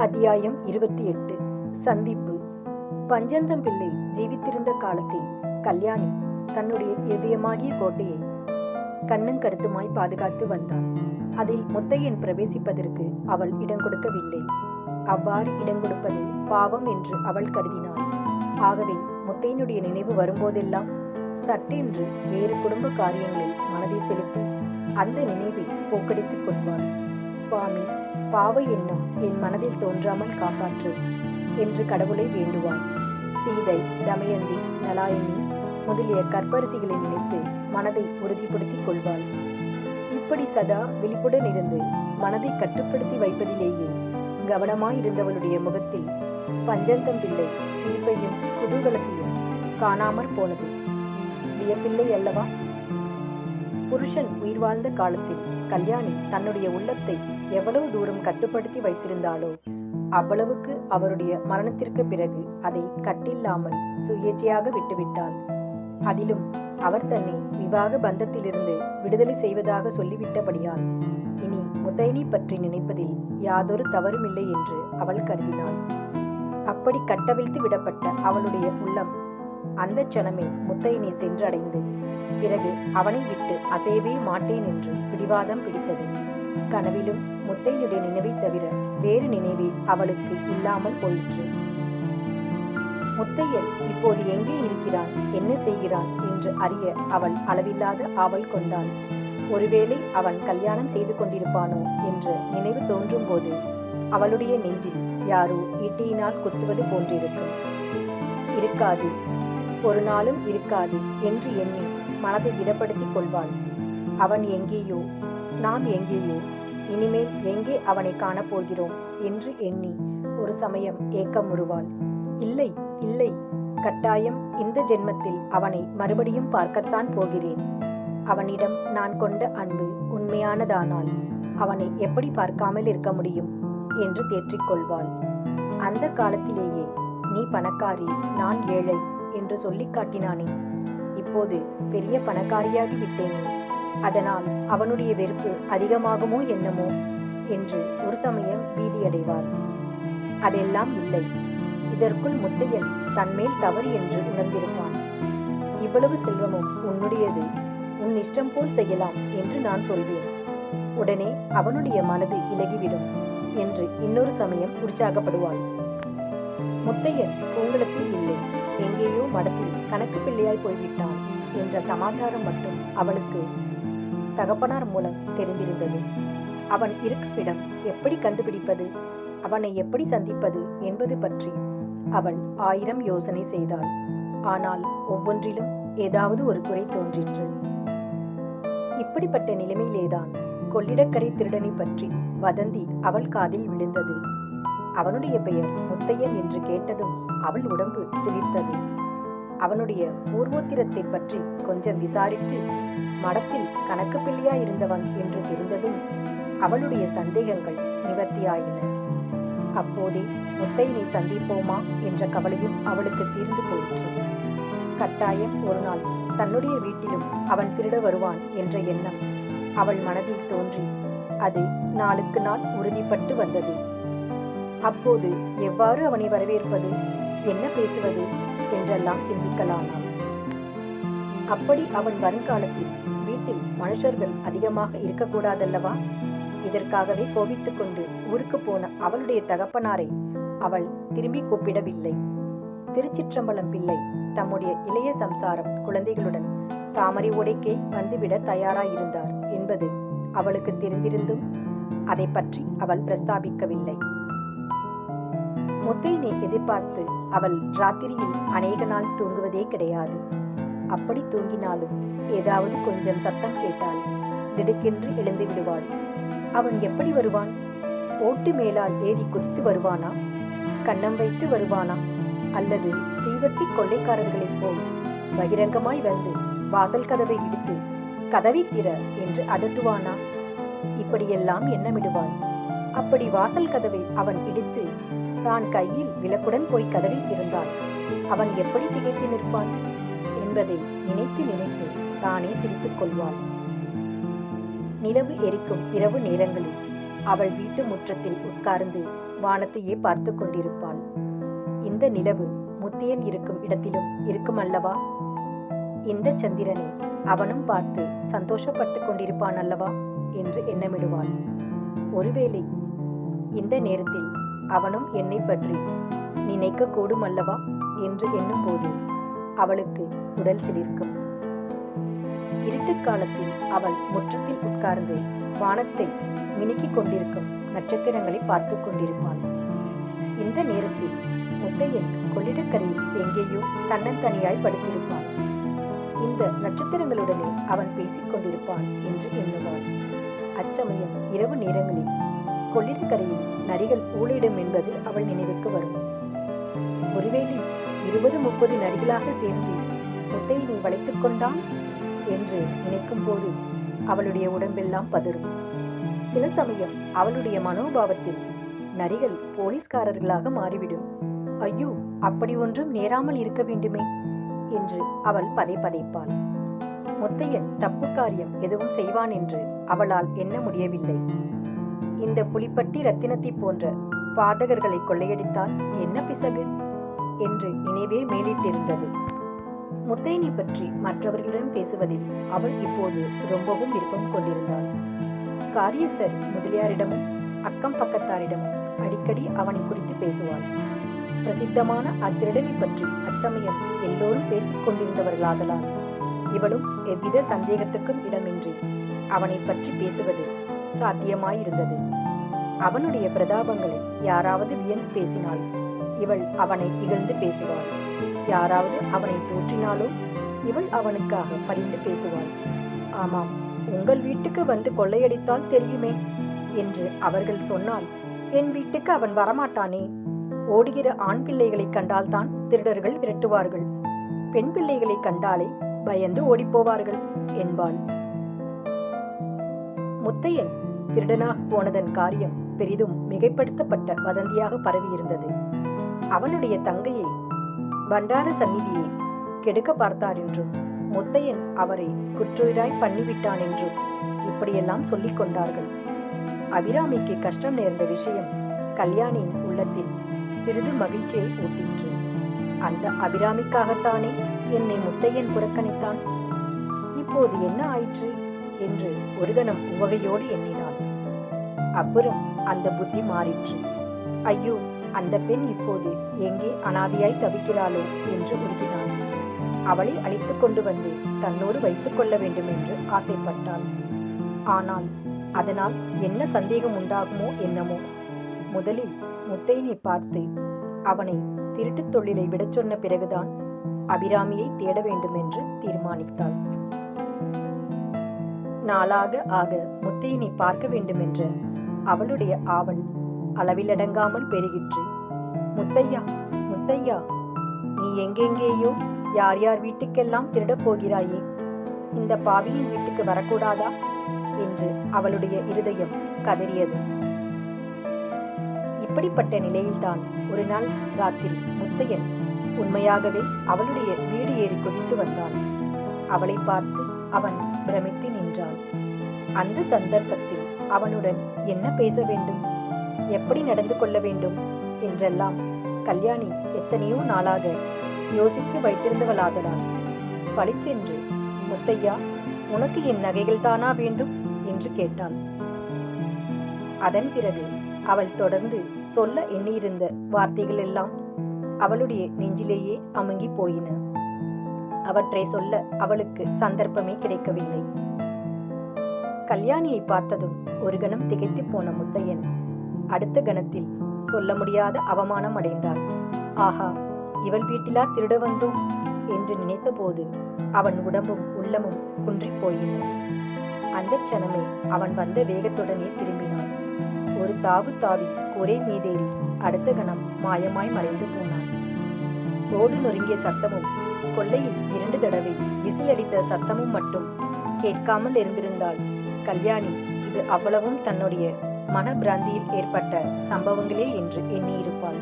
அத்தியாயம் 28. சந்திப்பு. பஞ்சந்தம் பிள்ளை ஜீவித்திருந்த காலத்தில் கல்யாணி தன்னுடைய இதயமாகிய கோட்டையை கண்ணும் கருத்துமாய் பாதுகாத்து வந்தாள். அதில் முத்தையன் பிரவேசிப்பதற்கு அவள் இடம் கொடுக்கவில்லை. அவ்வாறு இடம் கொடுப்பது பாவம் என்று அவள் கருதினாள். ஆகவே முத்தையனுடைய நினைவு வரும்போதெல்லாம் சட்டென்று வேறு குடும்ப காரியங்களில் மனதை செலுத்தி அந்த நினைவை போக்கடித்துக் கொள்வாள். சுவாமி, பாவ எண்ணம் என் மனதில் தோன்றாமல் காப்பாற்று என்று கடவுளை வேண்டுவாள். சீதை, தமயந்தி, நலாயினி முதலிய கற்பரிசிகளை நினைத்து மனதை உறுதிப்படுத்திக் கொள்வாள். இப்படி சதா விழிப்புடன் இருந்து மனதை கட்டுப்படுத்தி வைப்பதிலேயே கவனமாயிருந்தவளுடைய முகத்தில் பஞ்சந்தம் பிள்ளை சிரிப்பையும் குதூகலத்தையும் காணாமற் போனது. வியப்பில்லை அல்லவா? புருஷன் உயிர் வாழ்ந்த காலத்தில் கல்யாணி தன்னுடைய உள்ளத்தை எவ்வளவு தூரம் கட்டுப்படுத்தி வைத்திருந்தாளோ அவ்வளவுக்கு அவருடைய மரணத்திற்கு பிறகு அதை கட்டில்லாமல் சுயேச்சையாக விட்டுவிட்டாள். அதிலும் அவர் தன்னை விவாக பந்தத்திலிருந்து விடுதலை செய்வதாக சொல்லிவிட்டபடியால் இனி முத்தையனை பற்றி நினைப்பதில் யாதொரு தவறுமில்லை என்று அவள் கருதினாள். அப்படி கட்டவிழ்த்து விடப்பட்ட அவளுடைய உள்ளம் அந்த க்ஷணமே முத்தையனை சென்றடைந்து பிறகு அவனை விட்டு அசையவே மாட்டேன் என்று பிடிவாதம் பிடித்தது. கனவிலும் முத்தையனுடைய நினைவை தவிர வேறு நினைவே அவளுக்கு இல்லாமல் போயிற்று. முத்தையன் இப்போது எங்கே இருக்கிறான், என்ன செய்கிறான் என்று அறிய அவள் அளவில்லாத ஆவல் கொண்டாள். ஒருவேளை அவன் கல்யாணம் செய்து கொண்டிருப்பானோ என்ற நினைவு தோன்றும் போது அவளுடைய நெஞ்சில் யாரோ ஈட்டியினால் குத்துவது போன்றிருக்கும். இருக்காது, ஒரு நாளும் இருக்காது என்று எண்ணி மனதை திடப்படுத்திக் கொள்வாள். அவன் எங்கேயோ, நாம் எங்கேயோ, இனிமேல் எங்கே அவனை காணப்போகிறோம் என்று எண்ணி ஒரு சமயம் ஏக்கமுறுவாள். இல்லை இல்லை, கட்டாயம் இந்த ஜென்மத்தில் அவனை மறுபடியும் பார்க்கத்தான் போகிறேன். அவனிடம் நான் கொண்ட அன்பு உண்மையானதானால் அவனை எப்படி பார்க்காமல் இருக்க முடியும் என்று தேற்றிக்கொள்வாள். அந்த காலத்திலேயே நீ பணக்காரி, நான் ஏழை என்று சொல்லி காட்டினானே, இப்போது பெரிய பணக்காரியாகி விட்டேனே, அதனால் அவனுடைய வெறுப்பு அதிகமாகுமோ என்னமோ என்று ஒரு சமயம் பீதியடைவாள். அதெல்லாம் இல்லை. இதற்குள் முத்தையன் தன்மேல் தவறு என்று உணர்ந்திருப்பான். இவ்வளவு செல்வமும் உன்னுடையது, உன் இஷ்டம் போல் செய்யலாம் என்று நான் சொல்வேன். உடனே அவனுடைய மனது இலகிவிடும் என்று இன்னொரு சமயம் உற்சாகப்படுவாள். முத்தையன் பூங்குளத்தில் இல்லை, எங்கேயோ மடத்தில் கணக்கு பிள்ளையாய் போய்விட்டான் என்ற சமாச்சாரம் மட்டும் அவளுக்கு தகப்பனார் மூலம் தெரிந்திருந்தது. அவன் இருக்குமிடம் எப்படி கண்டுபிடிப்பது, அவனை எப்படி சந்திப்பது என்பது பற்றி அவள் 1000 யோசனை செய்தாள். ஆனால் ஒவ்வொன்றிலும் ஏதாவது ஒரு குறை தோன்றிற்று. இப்படிப்பட்ட நிலைமையிலேதான் கொள்ளிடக்கரை திருடனை பற்றி வதந்தி அவள் காதில் விழுந்தது. அவனுடைய பெயர் முத்தையன் என்று கேட்டதும் அவள் உடம்பு சிலிர்த்தது. அவனுடைய பூர்வோத்திரத்தை பற்றி கொஞ்சம் விசாரித்து மடத்தில் கணக்கு பிள்ளையாயிருந்தவன் என்று தெரிந்ததும் அவளுடைய சந்தேகங்கள் நிவர்த்தியாயின. அப்போதே முத்தையனை சந்திப்போமா என்ற கவலையும் அவளுக்கு தீர்ந்து போயிற்று. கட்டாயம் ஒரு நாள் தன்னுடைய வீட்டிலும் அவன் திருட வருவான் என்ற எண்ணம் அவள் மனதில் தோன்றி அது நாளுக்கு நாள் உறுதிப்பட்டு வந்தது. அப்போது எவ்வாறு அவனை வரவேற்பது, என்ன பேசுவது என்றெல்லாம் சிந்திக்கலானாள். அப்படி அவன் வருங்காலத்தில் வீட்டில் மனுஷர்கள் அதிகமாக இருக்கக்கூடாதல்லவா? இதற்காகவே கோபித்துக் கொண்டு ஊருக்கு போன அவளுடைய தகப்பனாரை அவள் திரும்பி கூப்பிடவில்லை. திருச்சிற்றம்பலம் பிள்ளை தம்முடைய இளைய சம்சாரம் குழந்தைகளுடன் தாமரை உடைக்கே வந்துவிட தயாராயிருந்தார் என்பது அவளுக்கு தெரிந்திருந்தும் அதை பற்றி அவள் பிரஸ்தாபிக்கவில்லை. முத்தையனை எதிர்பார்த்து அவள் ராத்திரியில் அநேக நாள் தூங்குவதே கிடையாது. அப்படி தூங்கினாலும் ஏதாவது கொஞ்சம் சத்தம் கேட்டால் திடுக்கென்று எழுந்து விடுவாள். அவன் எப்படி வருவான்? ஓட்டு மேலால் ஏறி குதித்து வருவானா? கன்னம் வைத்து வருவானா? அல்லது தீவட்டி கொள்ளைக்காரர்களைப் போல் பகிரங்கமாய் வந்து வாசல் கதவை இடித்து கதவை திற என்று அதட்டுவானா? இப்படியெல்லாம் எண்ணமிடுவாள். அப்படி வாசல் கதவை அவன் இடித்து தான் கையில் விளக்குடன் போய் கதவை திறந்தால் அவன் எப்படி திகைத்து நிற்பான் என்பதை நினைத்து நினைத்து தானே சிரித்துக் கொள்வாள். நிலவு எரிக்கும் இரவு நேரங்களில் அவள் வீட்டு முற்றத்தில் உட்கார்ந்து வானத்தையே பார்த்து கொண்டிருப்பாள். இந்த நிலவு முத்தையன் இருக்கும் இடத்திலும் இருக்கும் அல்லவா? இந்த சந்திரனை அவனும் பார்த்து சந்தோஷப்பட்டு கொண்டிருப்பான் அல்லவா என்று எண்ணமிடுவாள். ஒருவேளை இந்த நேரத்தில் அவனும் என்னை பற்றி நினைக்க கூடும் அல்லவா என்று எண்ணும் போது அவளுக்கு உடல் சிலிர்க்கும். இருட்டு காலத்தில் அவள் முற்றத்தில் உட்கார்ந்து வானத்தை மினுக்கிக் கொண்டிருக்கும் நட்சத்திரங்களை பார்த்து கொண்டிருப்பாள். இந்த நேரத்தில் முத்தையன் கொள்ளிடக்கரையில் எங்கேயோ தன்னந்தனியாய் படுத்திருப்பான். இந்த நட்சத்திரங்களுடனே அவன் பேசிக் கொண்டிருப்பான் என்று எண்ணுவாள். அச்சமயம் இரவு நேரங்களில் கொள்ளிடக்கரையில் நரிகள் ஊழிடும் என்பது அவள் நினைவுக்கு வரும். ஒருவேளை 20-30 நரிகளாக சேர்ந்து முத்தையனை வளைத்துக் கொண்டான் என்று நினைக்கும் போது அவளுடைய உடம்பெல்லாம் பதறும். சில சமயம் அவளுடைய மனோபாவத்தில் நரிகள் போலீஸ்காரர்களாக மாறிவிடும். ஐயோ, அப்படி ஒன்றும் நேராமல் இருக்க வேண்டுமே என்று அவள் பதைப்பாள். முத்தையன் தப்பு காரியம் எதுவும் செய்வான் என்று அவளால் எண்ண முடியவில்லை. இந்த புலிப்பட்டி ரத்தினத்தை போன்ற பாதகர்களை கொள்ளையடித்தால் என்ன பிசகு என்று நினைவே மேலிட்டிருந்தது. முத்தையனை பற்றி மற்றவர்களிடம் பேசுவதில் அவள் இப்போது ரொம்பவும் விருப்பம் கொண்டிருந்தாள். காரியஸ்தர் முதலியாரிடமும் அக்கம் பக்கத்தாரிடமும் அடிக்கடி அவனை குறித்து பேசுவாள். பிரசித்தமான அத்திருடனை பற்றி அச்சமயம் எல்லோரும் பேசிக் கொண்டிருந்தவர்களாதலால் இவளும் எவ்வித சந்தேகத்துக்கும் இடமின்றி அவனை பற்றி பேசுவது சாத்தியமாயிருந்தது. அவனுடைய பிரதாபங்களை யாராவது வியந்து பேசினால் இவள் அவனை இகழ்ந்து பேசுவாள். யாராவது அவனை தூற்றினாலோ இவள் அவனுக்காக பரிந்து பேசுவாள். ஆமாம், உங்கள் வீட்டுக்கு வந்து கொள்ளையடித்தால் தெரியுமே என்று அவர்கள் சொன்னால், என் வீட்டுக்கு அவன் வரமாட்டானே. ஓடுகிற ஆண் பிள்ளைகளை கண்டால்தான் திருடர்கள் விரட்டுவார்கள், பெண் பிள்ளைகளை கண்டாலே பயந்து ஓடிப்போவார்கள் என்பாள். முத்தையன் திருடனாக போனதன் காரியம் பெரிதும் மிகைப்படுத்தப்பட்ட வதந்தியாக பரவியிருந்தது. அவனுடைய தங்கையை பண்டார சந்நிதியை கெடுக்க பார்த்தார் என்றும் முத்தையன் அவரை குற்றுயிராய் பண்ணிவிட்டான் என்றும் இப்படியெல்லாம் சொல்லிக் கொண்டார்கள். அபிராமிக்கு கஷ்டம் நேர்ந்த விஷயம் கல்யாணியின் உள்ளத்தில் சிறிது மகிழ்ச்சியை ஊட்டிற்று. அந்த அபிராமிக்காகத்தானே என்னை முத்தையன் புறக்கணித்தான். இப்போது என்ன ஆயிற்று என்று ஒரு கணம் உவகையோடு எண்ணினாள். அப்புறம் அந்த புத்தி மாறிற்று. ஐயோ, அந்த பெண் இப்போது எங்கே அனாதையாய் தவிக்கிறாளோ என்று உறுதினாள். அவளை அழைத்து கொண்டு வந்து தன்னோடு வைத்துக் கொள்ள வேண்டும் என்று ஆசைப்பட்டாள். ஆனால் அதனால் என்ன சந்தேகம் உண்டாகுமோ என்னமோ. முதலில் முத்தையனை பார்த்து அவனை திருட்டுத் தொழிலை விடச் சொன்ன பிறகுதான் அபிராமியை தேட வேண்டும் என்று தீர்மானித்தாள். நாளாக ஆக முத்தையனை பார்க்க வேண்டும் என்ற அவளுடைய ஆவல் அளவிலடங்காமல் பெருகிற்று. முத்தையா, முத்தையா, நீ எங்கெங்கேயோ யார் யார் வீட்டுக்கெல்லாம் திருடப் போகிறாயே, இந்த பாவியின் வீட்டுக்கு வரக்கூடாதா என்று அவளுடைய இருதயம் கதறியது. இப்படிப்பட்ட நிலையில்தான் ஒரு நாள் ராத்திரி முத்தையன் உண்மையாகவே அவளுடைய வீடு ஏறி குதித்து வந்தான். அவளை பார்த்து அவன் பிரமித்து நின்றான். அந்த சந்தர்ப்பத்தில் அவனுடன் என்ன பேச வேண்டும், எப்படி நடந்து கொள்ள வேண்டும் என்றெல்லாம் கல்யாணி எத்தனையோ நாளாக யோசித்து வைத்திருந்தவளாதலால் பளிச்சென்று, முத்தையா, உனக்கு என் நகைகள் தானா வேண்டும் என்று கேட்டாள். அதன் பிறகு அவள் தொடர்ந்து சொல்ல எண்ணியிருந்த வார்த்தைகள் எல்லாம் அவளுடைய நெஞ்சிலேயே அமுங்கி போயின. அவற்றை சொல்ல அவளுக்கு சந்தர்ப்பமே கிடைக்கவில்லை. கல்யாணியை பார்த்ததும் ஒரு கணம் திகைத்து போன முத்தையன் அடுத்த கணத்தில் சொல்ல முடியாத அவமானம் அடைந்தான். ஆஹா, இவள் வீட்டிலா திருட வந்தோம் என்று நினைத்த போது அவன் உடம்பும் உள்ளமும் குன்றிப் போயின. அந்த க்ஷணமே அவன் வந்த வேகத்துடனே திரும்பினான். ஒரு தாவு தாவி ஒரே மீதேறி அடுத்த கணம் மாயமாய் மறைந்து போனான். ஓடு நொறுங்கிய சத்தமும் கொல்லையில் 2 தடவை விசிலடித்த சத்தமும் மட்டும் கேட்காமல் இருந்திருந்தால் கல்யாணி இது அவ்வளவும் தன்னுடைய மனப்பிராந்தியில் ஏற்பட்ட சம்பவங்களே என்று எண்ணியிருப்பாள்.